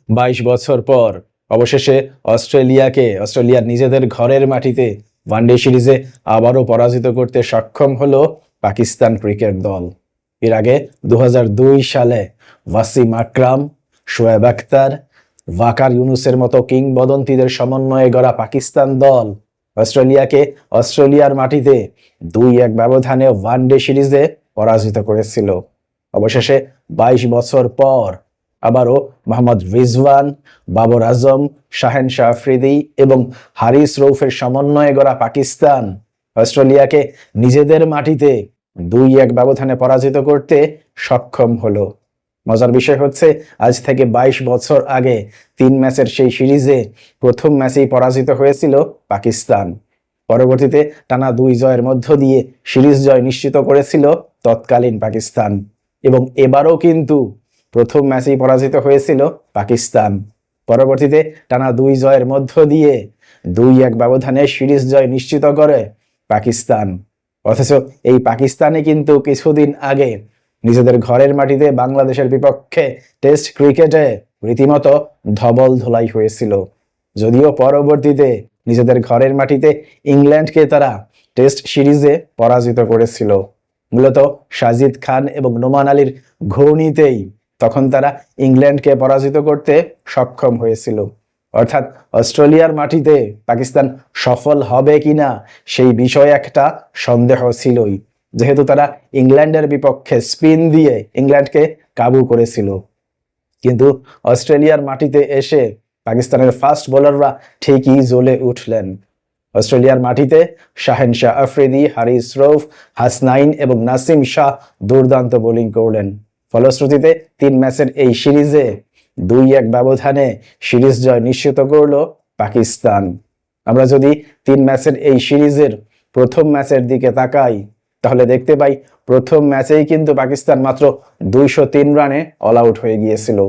22 বছর পর অবশেষে অস্ট্রেলিয়ার নিজেদের ঘরের মাটিতে ওয়ানডে সিরিজে আবারও পরাজিত করতে সক্ষম হলো পাকিস্তান ক্রিকেট দল। এর আগে 2002 সালে ওয়াসিম আকরাম, শোয়েব আখতার, ওয়াকার ইউনুসের মতো কিংবদন্তিদের সমন্বয়ে গড়া পাকিস্তান দল অস্ট্রেলিয়ার মাটিতে 2-1 ব্যবধানে ওয়ানডে সিরিজে পরাজিত করেছিল। অবশেষে 22 বছর পর আবারও মোহাম্মদ রিজওয়ান, বাবর আজম, শাহেনশাহ আফ্রিদি এবং হারিস রৌফের সমন্বয়ে গড়া পাকিস্তান অস্ট্রেলিয়াকে নিজেদের মাটিতে 2-1 ব্যবধানে পরাজিত করতে সক্ষম হলো। মজার বিষয় হচ্ছে, আজ থেকে 22 বছর আগে 3 ম্যাচের সেই সিরিজে প্রথম ম্যাচেই পরাজিত হয়েছিল পাকিস্তান। পরবর্তীতে টানা 2 জয়ের মধ্য দিয়ে সিরিজ জয় নিশ্চিত করেছিল তৎকালীন পাকিস্তান, এবং এবারও কিন্তু প্রথম ম্যাচেই পরাজিত হয়েছিল পাকিস্তান। পরবর্তীতে টানা 2 জয়ের মধ্য দিয়ে 2-1 ব্যবধানে সিরিজ জয় নিশ্চিত করে পাকিস্তান। অথচ এই পাকিস্তানে কিন্তু কিছুদিন আগে নিজেদের ঘরের মাটিতে বাংলাদেশের বিপক্ষে টেস্ট ক্রিকেটে রীতিমতো ধবল ধোলাই হয়েছিল। যদিও পরবর্তীতে নিজেদের ঘরের মাটিতে ইংল্যান্ডকে তারা টেস্ট সিরিজে পরাজিত করেছিল। মূলত সাজিদ খান এবং নোমান আলীর ঘূর্ণিতেই তখন তারা ইংল্যান্ডকে পরাজিত করতে সক্ষম হয়েছিল। অর্থাৎ অস্ট্রেলিয়ার মাটিতে পাকিস্তান সফল হবে কিনা সেই বিষয়ে একটা সন্দেহ ছিলই, যেহেতু তারা ইংল্যান্ডের বিপক্ষে স্পিন দিয়ে ইংল্যান্ডকে কাবু করেছিল। কিন্তু অস্ট্রেলিয়ার মাটিতে এসে পাকিস্তানের ফাস্ট বোলাররা ঠিকই জ্বলে উঠলেন। অস্ট্রেলিয়ার মাটিতে শাহেনশাহ আফ্রিদি, হারিস রৌফ, হাসনাইন এবং নাসিম শাহ দুর্দান্ত বোলিং করলেন। ফলশ্রুতিতে 3 ম্যাচের এই সিরিজে 2-1 ব্যবধানে সিরিজ জয় নিশ্চিত করল পাকিস্তান। আমরা যদি 3 ম্যাচের এই সিরিজের প্রথম ম্যাচের দিকে তাকাই, তাহলে দেখতে পাই প্রথম ম্যাচেই কিন্তু পাকিস্তান মাত্র 203 রানে অল আউট হয়ে গিয়েছিল।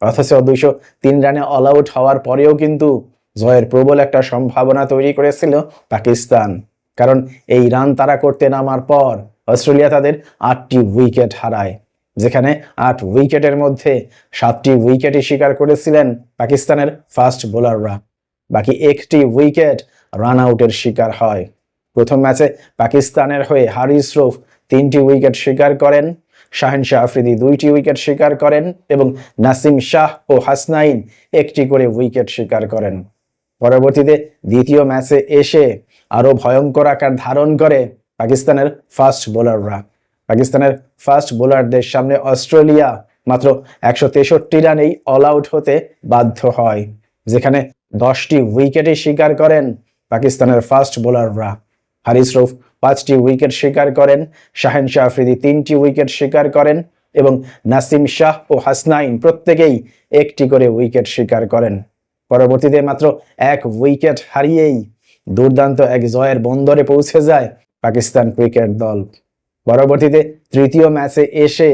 অথচ 203 রানে অল আউট হওয়ার পরেও কিন্তু জয়ের প্রবল একটা সম্ভাবনা তৈরি করেছিল পাকিস্তান, কারণ এই রান তারা করতে নামার পর অস্ট্রেলিয়া তাদের 8টি উইকেট হারায়, যেখানে 8 উইকেটের মধ্যে 7টি উইকেটই শিকার করেছিলেন পাকিস্তানের ফাস্ট বোলাররা। বাকি 1টি উইকেট রান আউটের শিকার হয়। প্রথম ম্যাচে পাকিস্তানের হয়ে হারিস রৌফ 3টি উইকেট শিকার করেন, শাহেনশাহ আফ্রিদি 2টি উইকেট শিকার করেন এবং নাসিম শাহ ও হাসনাইন 1টি করে উইকেট শিকার করেন। পরবর্তীতে দ্বিতীয় ম্যাচে এসে আরো ভয়ঙ্কর আকার ধারণ করে পাকিস্তানের ফাস্ট বোলাররা। পাকিস্তানের ফাস্ট বোলারদের সামনে অস্ট্রেলিয়া মাত্র 163 রানেই অল আউট হতে বাধ্য হয়, যেখানে 10টি উইকেটই শিকার করেন পাকিস্তানের ফাস্ট বোলাররা। হারিস রৌফ 5টি উইকেট শিকার করেন, শাহেনশাহ আফ্রিদি 3টি উইকেট শিকার করেন এবং নাসিম শাহ ও হাসনাইন প্রত্যেকেই 1টি করে উইকেট শিকার করেন। পরবর্তীতে মাত্র 1 উইকেট হারিয়েই দুর্দান্ত এক জয়ের বন্দরে পৌঁছে যায় পাকিস্তান ক্রিকেট দল। পরবর্তীতে তৃতীয় ম্যাচে এসে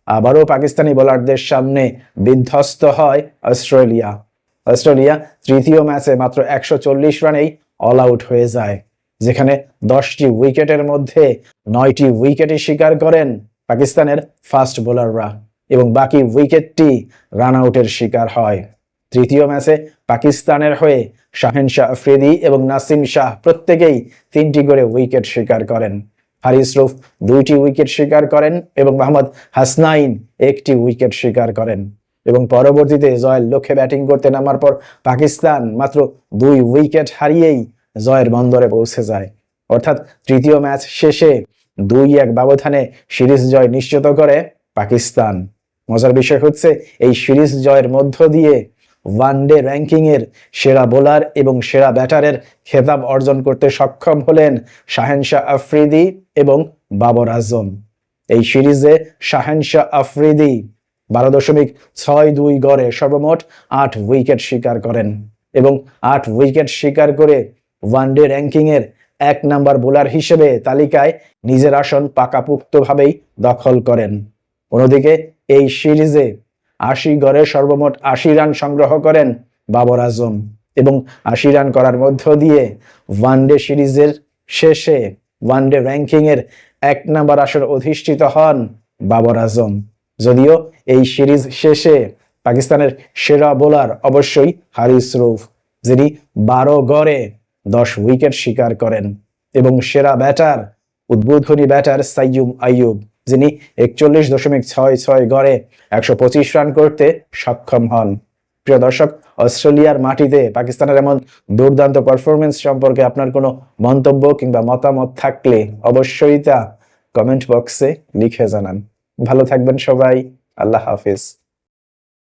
আবারও পাকিস্তানি বোলারদের সামনে বিধ্বস্ত হয় অস্ট্রেলিয়া তৃতীয় ম্যাচে মাত্র 140 রানেই অল আউট হয়ে যায়, যেখানে 10টি উইকেটের মধ্যে 9টি উইকেটই শিকার করেন পাকিস্তানের ফাস্ট বোলাররা এবং বাকি উইকেটটি রান আউটের শিকার হয়। তৃতীয় ম্যাচে পাকিস্তানের হয়ে শাহেনশাহ আফ্রিদি এবং নাসিম শাহ প্রত্যেকেই 3টি করে উইকেট শিকার করেন। হারিস রৌফ 2টি উইকেট শিকার করেন এবং মোহাম্মদ হাসনাইন 1টি উইকেট শিকার করেন। এবং পরবর্তীতে জয়ের লক্ষ্যে ব্যাটিং করতে নামার পর পাকিস্তান মাত্র 2 উইকেট হারিয়েই জয়ের বন্দরে পৌঁছে যায়। অর্থাৎ তৃতীয় ম্যাচ শেষে 2-1 ব্যবধানে সিরিজ জয় নিশ্চিত করে পাকিস্তান। মজার বিষয় হচ্ছে, এই সিরিজ জয়ের মধ্য দিয়ে ওয়ানডে র্যাঙ্কিং এর সেরা বোলার এবং সেরা ব্যাটারের খেতাব অর্জন করতে সক্ষম হলেন শাহেনশাহ আফ্রিদি এবং বাবর আজম। এই সিরিজে শাহেনশাহ আফ্রিদি 12.62 গড়ে সর্বমোট 8 উইকেট শিকার করেন এবং 8 উইকেট শিকার করে ওয়ানডে র্যাঙ্কিং এর 1 নাম্বার বোলার হিসেবে তালিকায় নিজের আসন পাকাপোক্তভাবেই দখল করেন। অন্যদিকে এই সিরিজে 80 গড়ে সর্বমোট 80 রান সংগ্রহ করেন বাবর আজম এবং 80 রান করার মধ্য দিয়ে ওয়ানডে সিরিজের শেষে ওয়ানডে র্যাঙ্কিং এর 1 নাম্বার আসনে অধিষ্ঠিত হন বাবর আজম। যদিও এই সিরিজ শেষে পাকিস্তানের সেরা বোলার অবশ্যই হারিস রউফ, যিনি 12 গড়ে 10 উইকেট শিকার করেন, এবং সেরা ব্যাটার উদ্বোধনী ব্যাটার সাইয়ুম আইয়ুব, যিনি 41.66 গড়ে 125 রান করতে সক্ষম হন। প্রিয় দর্শক, অস্ট্রেলিয়ার মাটিতে পাকিস্তানের এমন দুর্দান্ত পারফরমেন্স সম্পর্কে আপনার কোনো মন্তব্য কিংবা মতামত থাকলে অবশ্যই তা কমেন্ট বক্সে লিখে জানান। ভালো থাকবেন সবাই। আল্লাহ হাফিজ।